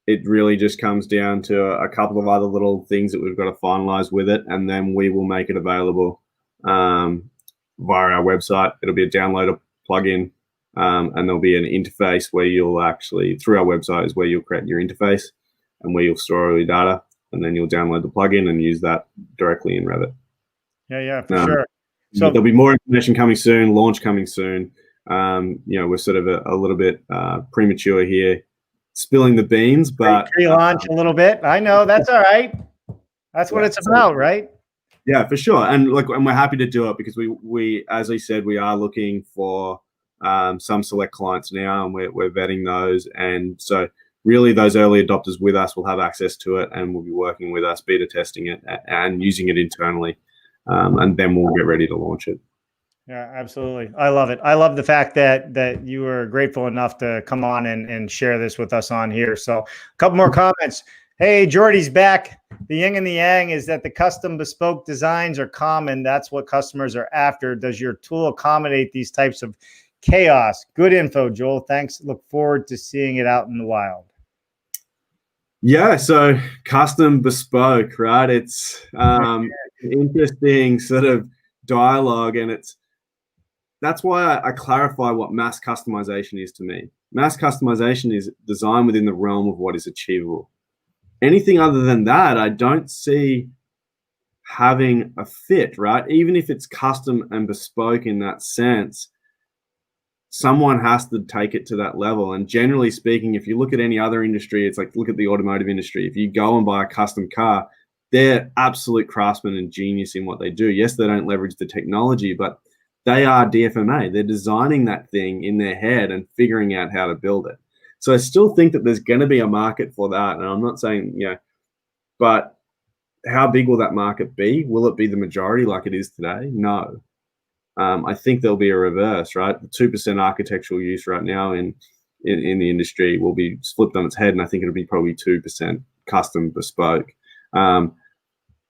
It really just comes down to a couple of other little things that we've got to finalize with it, and then we will make it available via our website. It'll be a downloader plugin, and there'll be an interface where you'll actually, through our website, is where you'll create your interface and where you'll store all your data, and then you'll download the plugin and use that directly in Revit. Yeah, for sure. So there'll be more information coming soon, launch coming soon. You know, we're sort of a little bit premature here, spilling the beans, but pre-launch a little bit. I know, that's all right. That's what it's about, right? Yeah, for sure. And we're happy to do it because we, as I said, we are looking for some select clients now, and we're vetting those. And so really those early adopters with us will have access to it and will be working with us, beta testing it and using it internally. And then we'll get ready to launch it. Yeah, absolutely. I love it. I love the fact that you were grateful enough to come on and share this with us on here. So a couple more comments. Hey, Jordy's back. The yin and the yang is that the custom bespoke designs are common. That's what customers are after. Does your tool accommodate these types of chaos? Good info, Joel. Thanks. Look forward to seeing it out in the wild. Yeah, so custom bespoke, right? It's interesting sort of dialogue, and that's why I clarify what mass customization is to me. Mass customization is design within the realm of what is achievable. Anything other than that, I don't see having a fit, right? Even if it's custom and bespoke in that sense, someone has to take it to that level. And generally speaking, if you look at any other industry, it's like, look at the automotive industry. If you go and buy a custom car, they're absolute craftsmen and genius in what they do. Yes, they don't leverage the technology, but they are DFMA. They're designing that thing in their head and figuring out how to build it. So I still think that there's going to be a market for that. And I'm not saying, but how big will that market be? Will it be the majority like it is today? No. I think there'll be a reverse, right? The 2% architectural use right now in the industry will be flipped on its head. And I think it'll be probably 2% custom bespoke.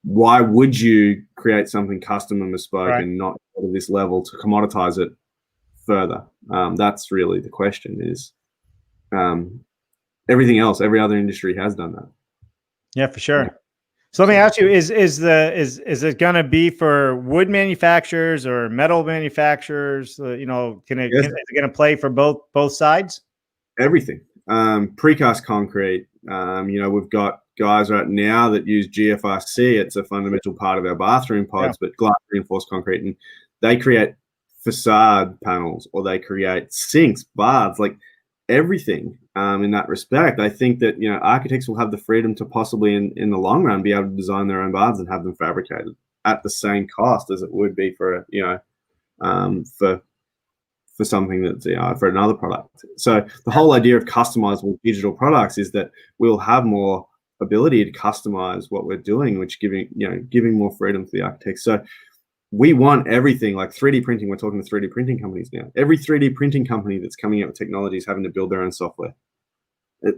Why would you create something custom and bespoke and not go to this level to commoditize it further? That's really the question is, everything else, every other industry has done that. Yeah, for sure. Yeah. So let me ask you, is it going to be for wood manufacturers or metal manufacturers? Is it going to play for both sides? Everything. Precast concrete. We've got guys right now that use GFRC. It's a fundamental part of our bathroom pods, but glass reinforced concrete, and they create facade panels or they create sinks, baths. Like everything in that respect. I think that, you know, architects will have the freedom to possibly in the long run be able to design their own barns and have them fabricated at the same cost as it would be for, you know, for something that's, you know, for another product. So the whole idea of customizable digital products is that we'll have more ability to customize what we're doing, which giving more freedom to the architects. So we want everything, like 3D printing. We're talking to 3D printing companies now. Every 3D printing company that's coming out with technology is having to build their own software.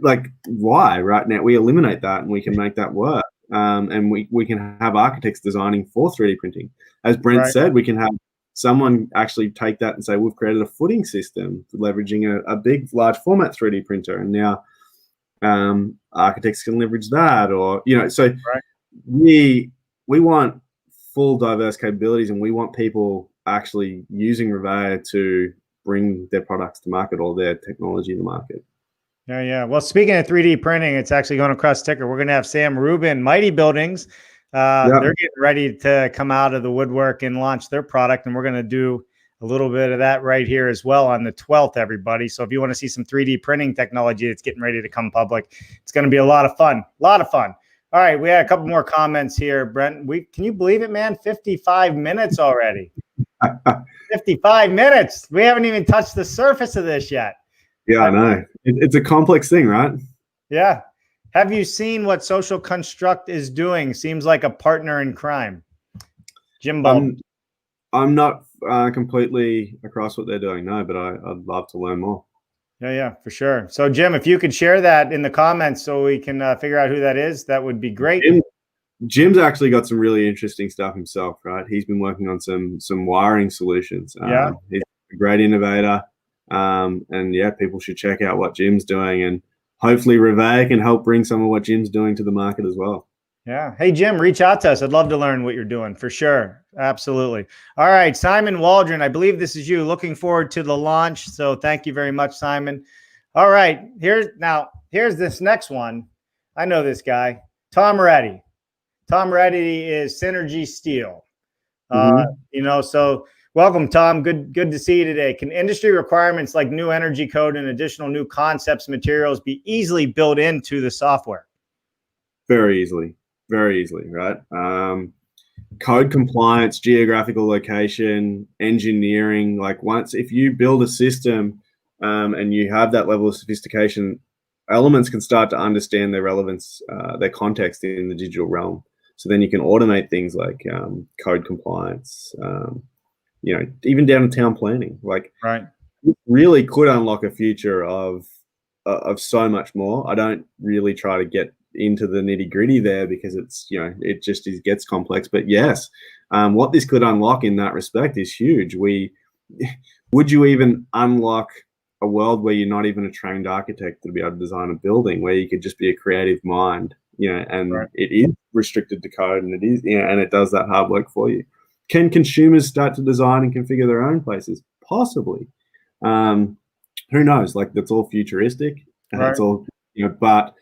Like, why? Right now, we eliminate that and we can make that work. And we can have architects designing for 3D printing. As Brent said, we can have someone actually take that and say, we've created a footing system leveraging a big, large format 3D printer. And now architects can leverage that, or, you know, so we want full diverse capabilities, and we want people actually using Revere to bring their products to market or their technology to market. Yeah. Well, speaking of 3D printing, it's actually going across ticker. We're going to have Sam Rubin, Mighty Buildings. They're getting ready to come out of the woodwork and launch their product, and we're going to do a little bit of that right here as well on the 12th, everybody. So if you want to see some 3D printing technology that's getting ready to come public, it's going to be a lot of fun. All right, we had a couple more comments here, Brent. Can you believe it, man? 55 minutes already. 55 minutes. We haven't even touched the surface of this yet. Yeah, I know. It's a complex thing, right? Yeah. Have you seen what Social Construct is doing? Seems like a partner in crime. Jimbo. I'm not completely across what they're doing, no, but I'd love to learn more. Yeah, for sure. So, Jim, if you could share that in the comments so we can figure out who that is, that would be great. Jim's actually got some really interesting stuff himself, right? He's been working on some wiring solutions. He's a great innovator. And yeah, people should check out what Jim's doing, and hopefully Revere can help bring some of what Jim's doing to the market as well. Yeah. Hey, Jim, reach out to us. I'd love to learn what you're doing, for sure. Absolutely. All right, Simon Waldron, I believe this is you. Looking forward to the launch. So thank you very much, Simon. All right, here's this next one. I know this guy, Tom Reddy. Tom Reddy is Synergy Steel. You know, so welcome, Tom. Good to see you today. Can industry requirements like new energy code and additional new concepts, materials be easily built into the software? Very easily, right? Code compliance, geographical location, engineering. Like, if you build a system and you have that level of sophistication, elements can start to understand their relevance, their context in the digital realm. So then you can automate things like code compliance, you know, even down to town planning. Like, it really could unlock a future of so much more. I don't really try to get into the nitty gritty there because it's, you know, it just gets complex. But yes, what this could unlock in that respect is huge. Would you even unlock a world where you're not even a trained architect to be able to design a building, where you could just be a creative mind, you know, and it is restricted to code, and it is, you know, and it does that hard work for you. Can consumers start to design and configure their own places? Possibly. Who knows? Like, that's all futuristic, and it's all, you know, but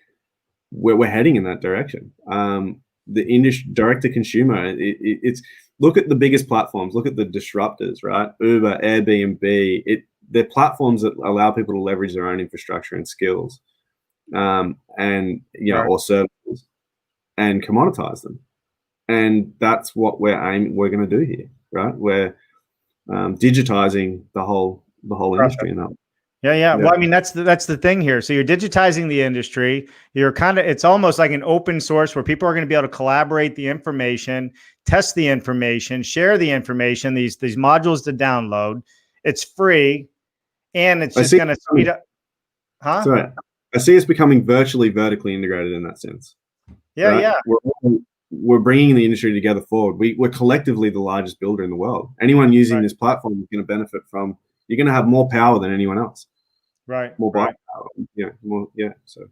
we're heading in that direction. The industry, direct to consumer, it's look at the biggest platforms, look at the disruptors, right? Uber, Airbnb, they're platforms that allow people to leverage their own infrastructure and skills, and, you know, or services, and commoditize them. And that's what we're going to do here, right? We're digitizing the whole industry in that. Yeah. Well, I mean, that's the thing here. So you're digitizing the industry. It's almost like an open source where people are going to be able to collaborate the information, test the information, share the information, these modules to download. It's free, and it's just going to speed up. Huh? Sorry. I see us becoming virtually vertically integrated in that sense. Yeah, right? Yeah. We're bringing the industry together forward. We're collectively the largest builder in the world. Anyone using this platform is going to benefit from. You're going to have more power than anyone else. Right. More power. Yeah. More. Yeah. So.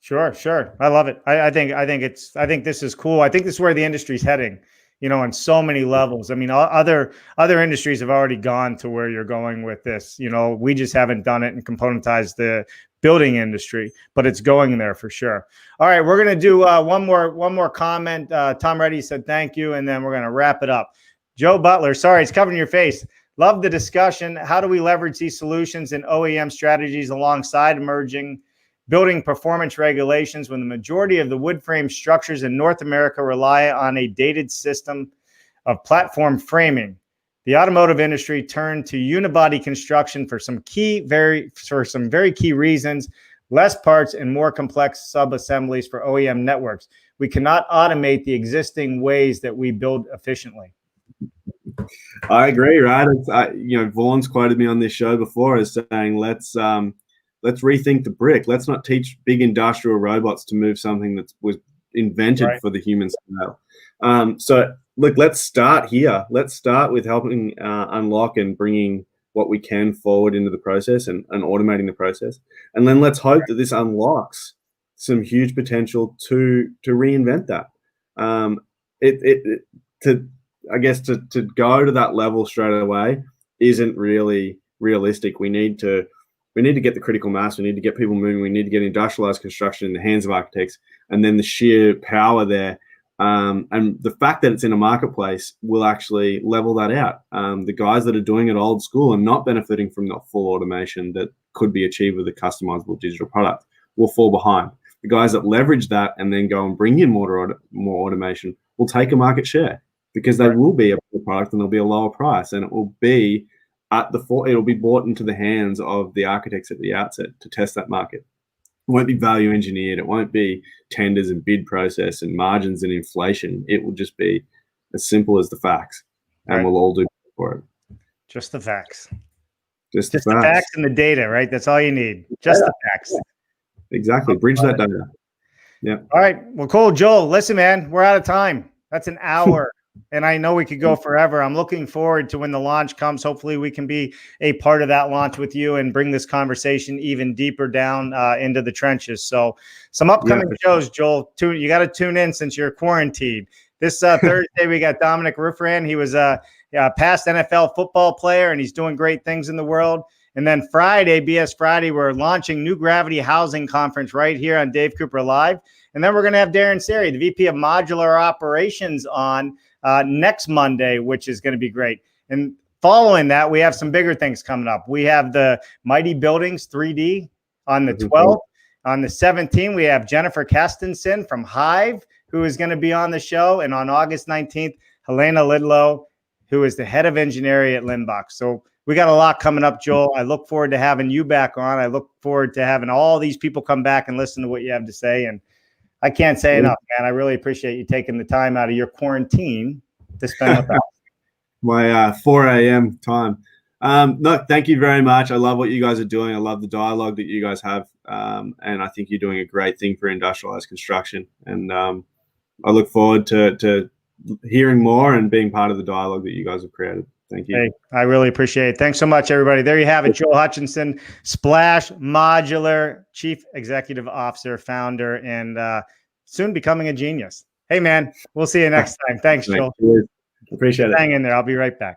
Sure. I love it. I think this is cool. I think this is where the industry's heading, you know, on so many levels. I mean, other industries have already gone to where you're going with this. You know, we just haven't done it and componentized the building industry, but it's going there for sure. All right, we're going to do one more comment. Tom Reddy said thank you, and then we're going to wrap it up. Joe Butler, sorry, it's covering your face. Love the discussion. How do we leverage these solutions and OEM strategies alongside emerging building performance regulations when the majority of the wood frame structures in North America rely on a dated system of platform framing? The automotive industry turned to unibody construction for some very key reasons: less parts and more complex sub-assemblies for OEM networks. We cannot automate the existing ways that we build efficiently. I agree, right? Vaughn's quoted me on this show before as saying, let's rethink the brick. Let's not teach big industrial robots to move something that was invented for the human scale. So look, let's start here. Let's start with helping unlock and bringing what we can forward into the process and automating the process. And then let's hope that this unlocks some huge potential to reinvent that. To go to that level straight away isn't really realistic. We need to get the critical mass. We need to get people moving. We need to get industrialized construction in the hands of architects, and then the sheer power there. And the fact that it's in a marketplace will actually level that out. The guys that are doing it old school and not benefiting from the full automation that could be achieved with a customizable digital product will fall behind. The guys that leverage that and then go and bring in more automation will take a market share, because they will be a product and there'll be a lower price, and it will be it'll be bought into the hands of the architects at the outset to test that market. It won't be value engineered. It won't be tenders and bid process and margins and inflation. It will just be as simple as the facts, and we'll all do for it. Just the facts. Just the facts and the data, right? That's all you need. Just the facts. Exactly. Bridge that data. Yeah. All right. Well, cool, Joel. Listen, man, we're out of time. That's an hour. And I know we could go forever. I'm looking forward to when the launch comes. Hopefully we can be a part of that launch with you and bring this conversation even deeper down into the trenches. So some upcoming shows, Joel, you got to tune in since you're quarantined. This Thursday, we got Dominic Ruffran. He was a past NFL football player, and he's doing great things in the world. And then Friday, BS Friday, we're launching New Gravity Housing Conference right here on Dave Cooper Live. And then we're going to have Darren Seri, the VP of Modular Operations, on next Monday, which is going to be great. And following that, we have some bigger things coming up. We have the Mighty Buildings 3D on the 12th. On the 17th, we have Jennifer Kastenson from Hive, who is going to be on the show. And on August 19th, Helena Lidlow, who is the head of engineering at Limbach. So we got a lot coming up, Joel. I look forward to having you back on. I look forward to having all these people come back and listen to what you have to say. And I can't say enough, man. I really appreciate you taking the time out of your quarantine to spend with us. My 4 a.m. time. No, thank you very much. I love what you guys are doing. I love the dialogue that you guys have. And I think you're doing a great thing for industrialized construction. And I look forward to hearing more and being part of the dialogue that you guys have created. Thank you. Hey, I really appreciate it. Thanks so much, everybody. There you have it. Joel Hutchinson, Splash Modular Chief Executive Officer, founder, and soon becoming a genius. Hey, man, we'll see you next time. Thanks, Joel. Appreciate it. Hang in there. I'll be right back.